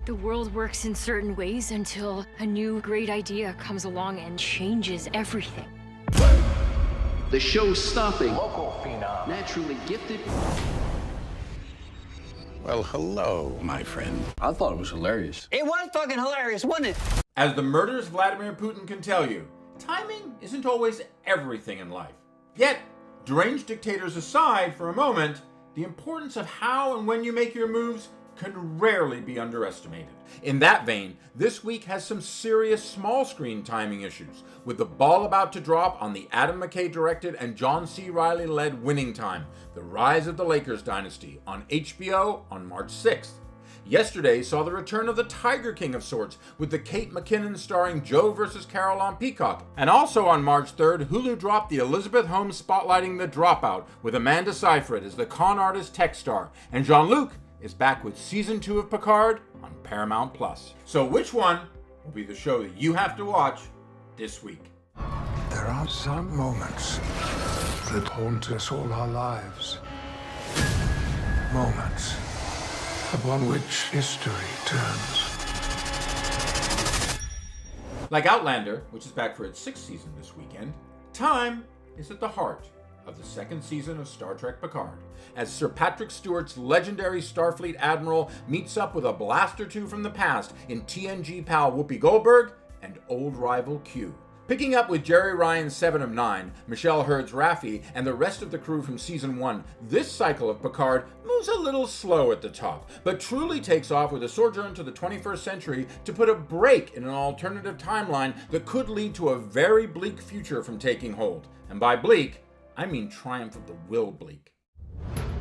The world works in certain ways until a new great idea comes along and changes everything. The show's stopping. Local phenom. Naturally gifted. Well, hello, my friend. I thought it was hilarious. It was fucking hilarious, wasn't it? As the murderous Vladimir Putin can tell you, timing isn't always everything in life. Yet, deranged dictators aside for a moment, the importance of how and when you make your moves can rarely be underestimated. In that vein, this week has some serious small screen timing issues, with the ball about to drop on the Adam McKay directed and John C. Reilly led Winning Time, The Rise of the Lakers Dynasty, on HBO on March 6th. Yesterday saw the return of the Tiger King of sorts, with the Kate McKinnon starring Joe vs. Carole on Peacock. And also on March 3rd, Hulu dropped the Elizabeth Holmes spotlighting The Dropout, with Amanda Seyfried as the con artist tech star, and Jean-Luc is back with Season 2 of Picard on Paramount+. So which one will be the show that you have to watch this week? There are some moments that haunt us all our lives. Moments upon which history turns. Like Outlander, which is back for its 6th season this weekend, time is at the heart of the 2nd season of Star Trek Picard, as Sir Patrick Stewart's legendary Starfleet Admiral meets up with a blast or two from the past in TNG pal Whoopi Goldberg and old rival Q. Picking up with Jerry Ryan's 7 of 9, Michelle Hurd's Raffi, and the rest of the crew from Season 1, this cycle of Picard moves a little slow at the top, but truly takes off with a sojourn to the 21st century to put a break in an alternative timeline that could lead to a very bleak future from taking hold. And by bleak, I mean triumph of the will bleak.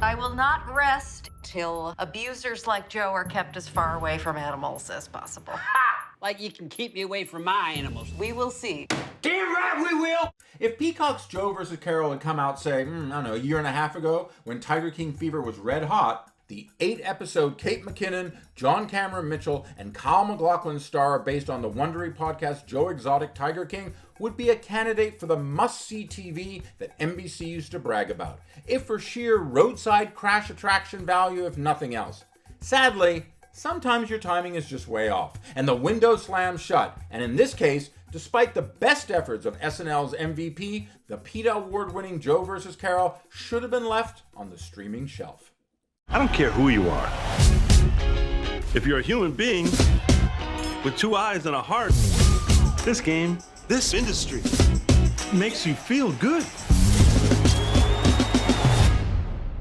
I will not rest till abusers like Joe are kept as far away from animals as possible. Ha! Like you can keep me away from my animals. We will see. Damn right we will! If Peacock's Joe vs. Carole had come out, say, I don't know, a year and a half ago, when Tiger King fever was red hot, the 8-episode Kate McKinnon, John Cameron Mitchell, and Kyle MacLachlan star based on the Wondery podcast Joe Exotic Tiger King would be a candidate for the must-see TV that NBC used to brag about, if for sheer roadside crash attraction value, if nothing else. Sadly, sometimes your timing is just way off, and the window slams shut, and in this case, despite the best efforts of SNL's MVP, the PETA award-winning Joe vs. Carole should have been left on the streaming shelf. I don't care who you are. If you're a human being with 2 eyes and a heart, this game, this industry makes you feel good.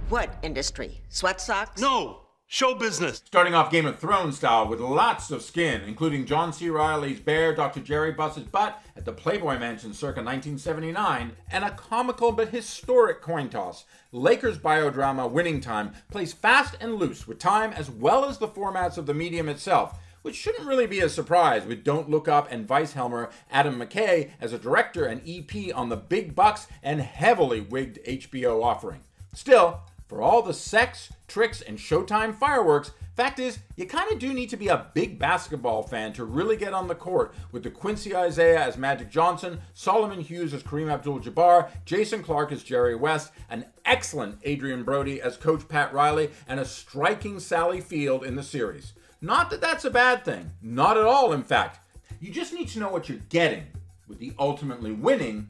What industry? Sweat socks? No, show business. Starting off Game of Thrones style with lots of skin, including John C. Reilly's bear, Dr. Jerry Buss's butt at the Playboy Mansion circa 1979, and a comical but historic coin toss. Lakers biodrama Winning Time plays fast and loose with time as well as the formats of the medium itself, which shouldn't really be a surprise with Don't Look Up and Vice-Helmer Adam McKay as a director and EP on the big bucks and heavily wigged HBO offering. Still, for all the sex, tricks, and Showtime fireworks, fact is, you kind of do need to be a big basketball fan to really get on the court, with the Quincy Isaiah as Magic Johnson, Solomon Hughes as Kareem Abdul-Jabbar, Jason Clarke as Jerry West, an excellent Adrian Brody as Coach Pat Riley, and a striking Sally Field in the series. Not that that's a bad thing. Not at all, in fact. You just need to know what you're getting with the ultimately winning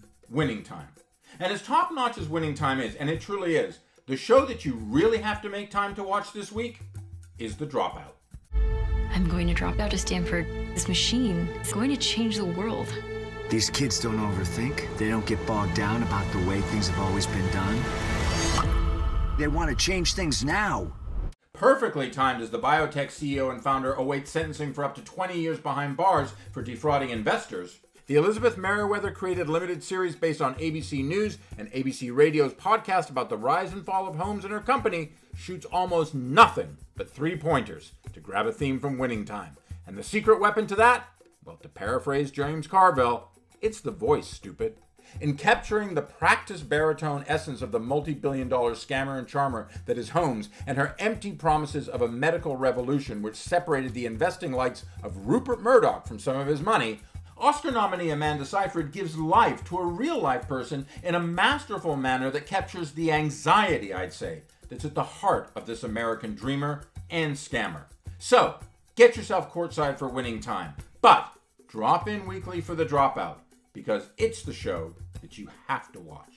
Time. And as top-notch as Winning Time is, and it truly is, the show that you really have to make time to watch this week is The Dropout. I'm going to drop out of Stanford. This machine is going to change the world. These kids don't overthink. They don't get bogged down about the way things have always been done. They want to change things now. Perfectly timed as the biotech CEO and founder awaits sentencing for up to 20 years behind bars for defrauding investors, the Elizabeth Merriweather created limited series based on ABC News and ABC Radio's podcast about the rise and fall of Holmes and her company shoots almost nothing but 3-pointers to grab a theme from Winning Time. And the secret weapon to that? Well, to paraphrase James Carville, it's the voice, stupid. In capturing the practiced baritone essence of the multi-billion-dollar scammer and charmer that is Holmes and her empty promises of a medical revolution which separated the investing likes of Rupert Murdoch from some of his money, Oscar nominee Amanda Seyfried gives life to a real-life person in a masterful manner that captures the anxiety, I'd say, that's at the heart of this American dreamer and scammer. So, get yourself courtside for winning time. But drop in weekly for The Dropout, because it's the show that you have to watch.